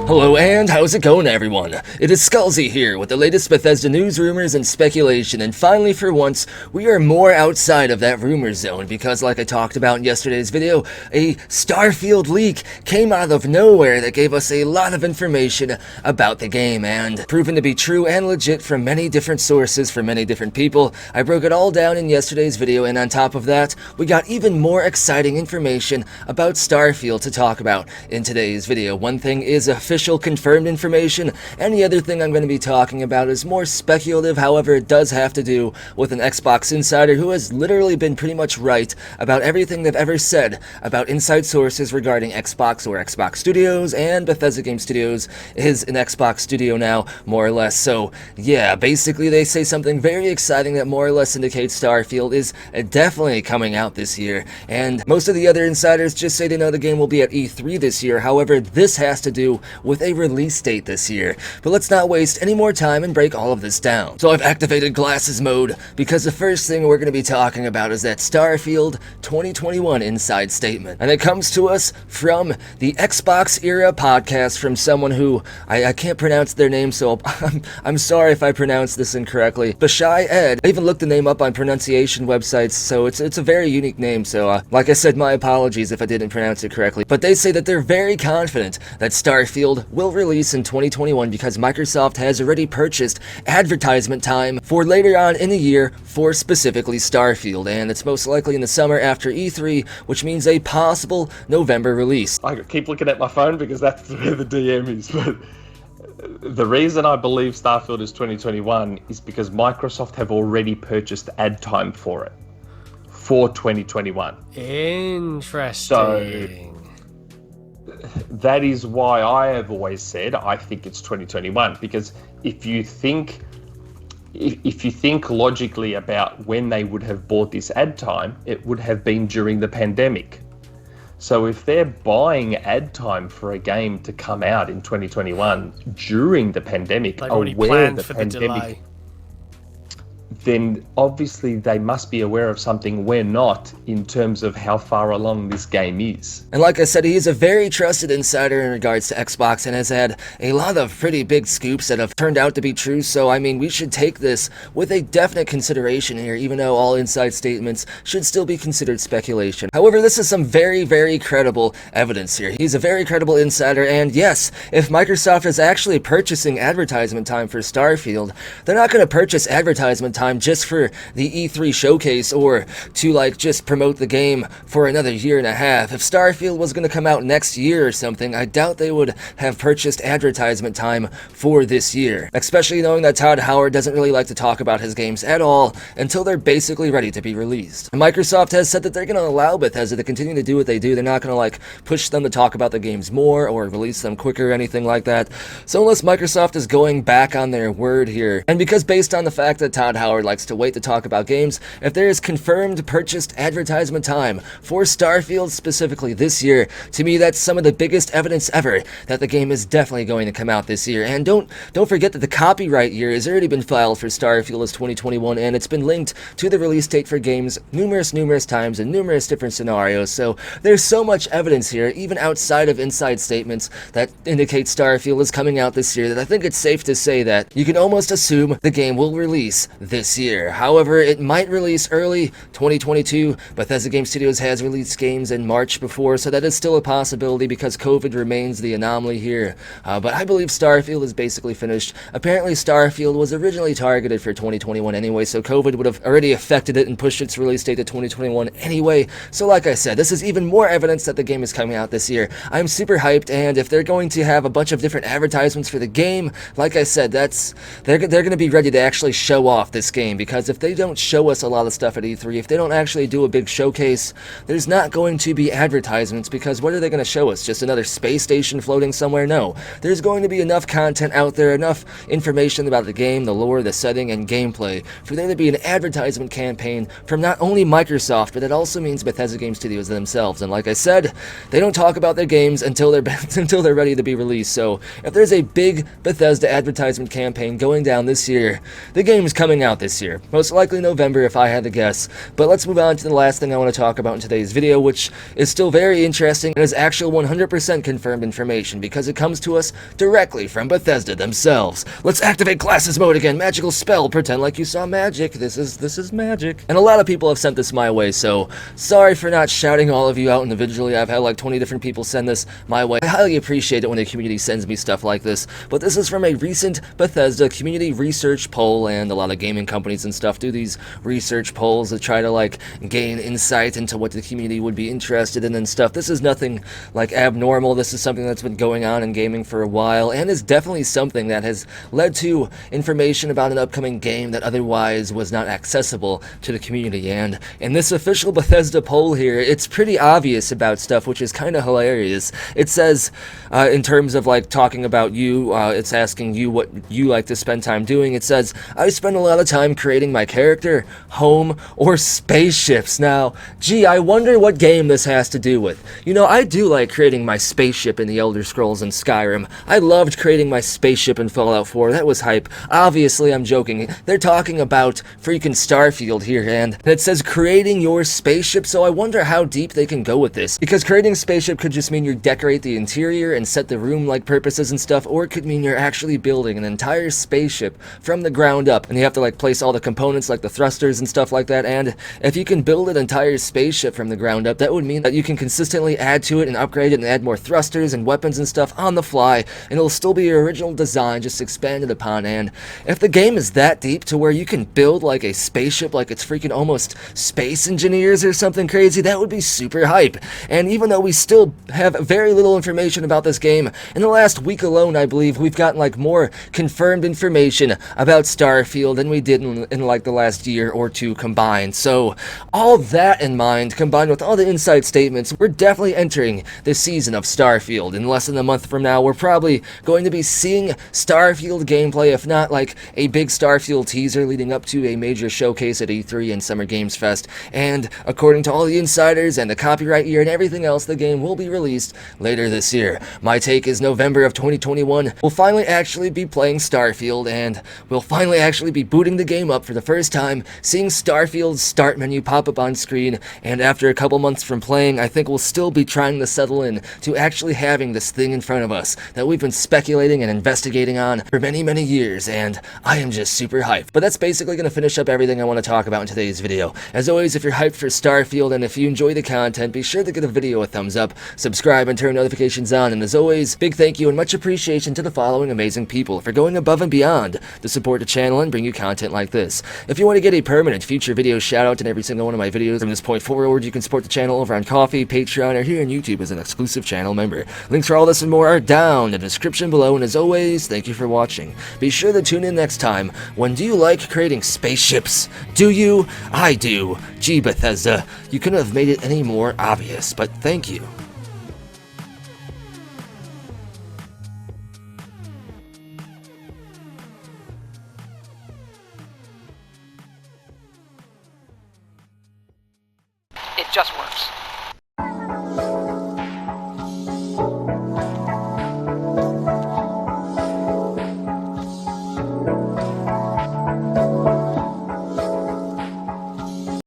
Hello and how's it going, everyone? It is Skullzi here with the latest Bethesda news, rumors, and speculation, and finally for once, we are more outside of that rumor zone because like I talked about in yesterday's video, a Starfield leak came out of nowhere that gave us a lot of information about the game and proven to be true and legit from many different sources from many different people. I broke it all down in yesterday's video, and on top of that, we got even more exciting information about Starfield to talk about in today's video. One thing is official confirmed information, and the other thing I'm going to be talking about is more speculative. However, it does have to do with an Xbox insider who has literally been pretty much right about everything they've ever said about inside sources regarding Xbox or Xbox Studios, and Bethesda Game Studios is an Xbox studio now, more or less. So yeah, basically they say something very exciting that more or less indicates Starfield is definitely coming out this year, and most of the other insiders just say they know the game will be at E3 this year. However, this has to do with a release date this year. But let's not waste any more time and break all of this down. So I've activated glasses mode because the first thing we're going to be talking about is that Starfield 2021 inside statement. And it comes to us from the Xbox Era podcast from someone who, I can't pronounce their name, so I'm sorry if I pronounce this incorrectly. Bashai Ed. I even looked the name up on pronunciation websites, so it's a very unique name, so like I said, my apologies if I didn't pronounce it correctly. But they say that they're very confident that Starfield will release in 2021 because Microsoft has already purchased advertisement time for later on in the year for specifically Starfield, and it's most likely in the summer after E3, which means a possible November release. I keep looking at my phone because that's where the DM is, but the reason I believe Starfield is 2021 is because Microsoft have already purchased ad time for it for 2021. Interesting. So that is why I have always said I think it's 2021, because if you think logically about when they would have bought this ad time, it would have been during the pandemic. So if they're buying ad time for a game to come out in 2021 during the pandemic, aware the pandemic, then obviously they must be aware of something we're not in terms of how far along this game is. And like I said, he is a very trusted insider in regards to Xbox and has had a lot of pretty big scoops that have turned out to be true, so I mean, we should take this with a definite consideration here, even though all inside statements should still be considered speculation. However, this is some very, very credible evidence here. He's a very credible insider, and yes, if Microsoft is actually purchasing advertisement time for Starfield, they're not going to purchase advertisement time just for the E3 showcase or to like just promote the game for another year and a half. If Starfield was going to come out next year or something, I doubt they would have purchased advertisement time for this year, especially knowing that Todd Howard doesn't really like to talk about his games at all until they're basically ready to be released. And Microsoft has said that they're going to allow Bethesda to continue to do what they do. They're not going to like push them to talk about the games more or release them quicker or anything like that. So unless Microsoft is going back on their word here, and because based on the fact that Todd Howard likes to wait to talk about games, if there is confirmed purchased advertisement time for Starfield specifically this year, to me that's some of the biggest evidence ever that the game is definitely going to come out this year. And don't forget that the copyright year has already been filed for Starfield as 2021, and it's been linked to the release date for games numerous times in numerous different scenarios. So there's so much evidence here, even outside of inside statements, that indicate Starfield is coming out this year, that I think it's safe to say that you can almost assume the game will release this year. However, it might release early 2022. Bethesda Game Studios has released games in March before, so that is still a possibility because COVID remains the anomaly here. But I believe Starfield is basically finished. Apparently, Starfield was originally targeted for 2021 anyway, so COVID would have already affected it and pushed its release date to 2021 anyway. So like I said, this is even more evidence that the game is coming out this year. I'm super hyped, and if they're going to have a bunch of different advertisements for the game, like I said, they're going to be ready to actually show off this game, because if they don't show us a lot of stuff at E3, if they don't actually do a big showcase, there's not going to be advertisements, because what are they going to show us? Just another space station floating somewhere? No. There's going to be enough content out there, enough information about the game, the lore, the setting, and gameplay for there to be an advertisement campaign from not only Microsoft, but it also means Bethesda Game Studios themselves. And like I said, they don't talk about their games until they're ready to be released. So if there's a big Bethesda advertisement campaign going down this year, the game's coming out out this year. Most likely November if I had to guess. But let's move on to the last thing I want to talk about in today's video, which is still very interesting and is actual 100% confirmed information because it comes to us directly from Bethesda themselves. Let's activate classes mode again. Magical spell. Pretend like you saw magic. This is magic. And a lot of people have sent this my way, so sorry for not shouting all of you out individually. I've had like 20 different people send this my way. I highly appreciate it when the community sends me stuff like this, but this is from a recent Bethesda community research poll, and a lot of gaming companies and stuff do these research polls to try to like gain insight into what the community would be interested in and stuff. This is nothing like abnormal. This is something that's been going on in gaming for a while, and is definitely something that has led to information about an upcoming game that otherwise was not accessible to the community. And in this official Bethesda poll here, it's pretty obvious about stuff, which is kind of hilarious. It says, in terms of like talking about you, it's asking you what you like to spend time doing. It says, I spend a lot of time creating my character, home, or spaceships. Now, gee, I wonder what game this has to do with. You know, I do like creating my spaceship in the Elder Scrolls and Skyrim. I loved creating my spaceship in Fallout 4. That was hype. Obviously, I'm joking. They're talking about freaking Starfield here, and it says creating your spaceship, so I wonder how deep they can go with this. Because creating a spaceship could just mean you decorate the interior and set the room like purposes and stuff, or it could mean you're actually building an entire spaceship from the ground up, and you have to like place all the components like the thrusters and stuff like that. And if you can build an entire spaceship from the ground up, that would mean that you can consistently add to it and upgrade it and add more thrusters and weapons and stuff on the fly, and it'll still be your original design, just expanded upon. And if the game is that deep to where you can build like a spaceship like it's freaking almost Space Engineers or something crazy, that would be super hype. And even though we still have very little information about this game, in the last week alone, I believe we've gotten like more confirmed information about Starfield than we did in like the last year or two combined. So all that in mind, combined with all the inside statements, we're definitely entering the season of Starfield. In less than a month from now, we're probably going to be seeing Starfield gameplay, if not like a big Starfield teaser leading up to a major showcase at E3 and Summer Games Fest. And according to all the insiders and the copyright year and everything else, the game will be released later this year. My take is November of 2021, we'll finally actually be playing Starfield, and we'll finally actually be booting the game up for the first time, seeing Starfield's start menu pop up on screen, and after a couple months from playing, I think we'll still be trying to settle in to actually having this thing in front of us that we've been speculating and investigating on for many, many years, and I am just super hyped. But that's basically going to finish up everything I want to talk about in today's video. As always, if you're hyped for Starfield and if you enjoy the content, be sure to give the video a thumbs up, subscribe, and turn notifications on. And as always, big thank you and much appreciation to the following amazing people for going above and beyond to support the channel and bring you content like this. If you want to get a permanent future video shout out in every single one of my videos from this point forward, you can support the channel over on Ko-fi, Patreon, or here on YouTube as an exclusive channel member. Links for all this and more are down in the description below, and as always, thank you for watching. Be sure to tune in next time when do you like creating spaceships? Do you? I do. Gee, Bethesda, you couldn't have made it any more obvious, but thank you. It just works.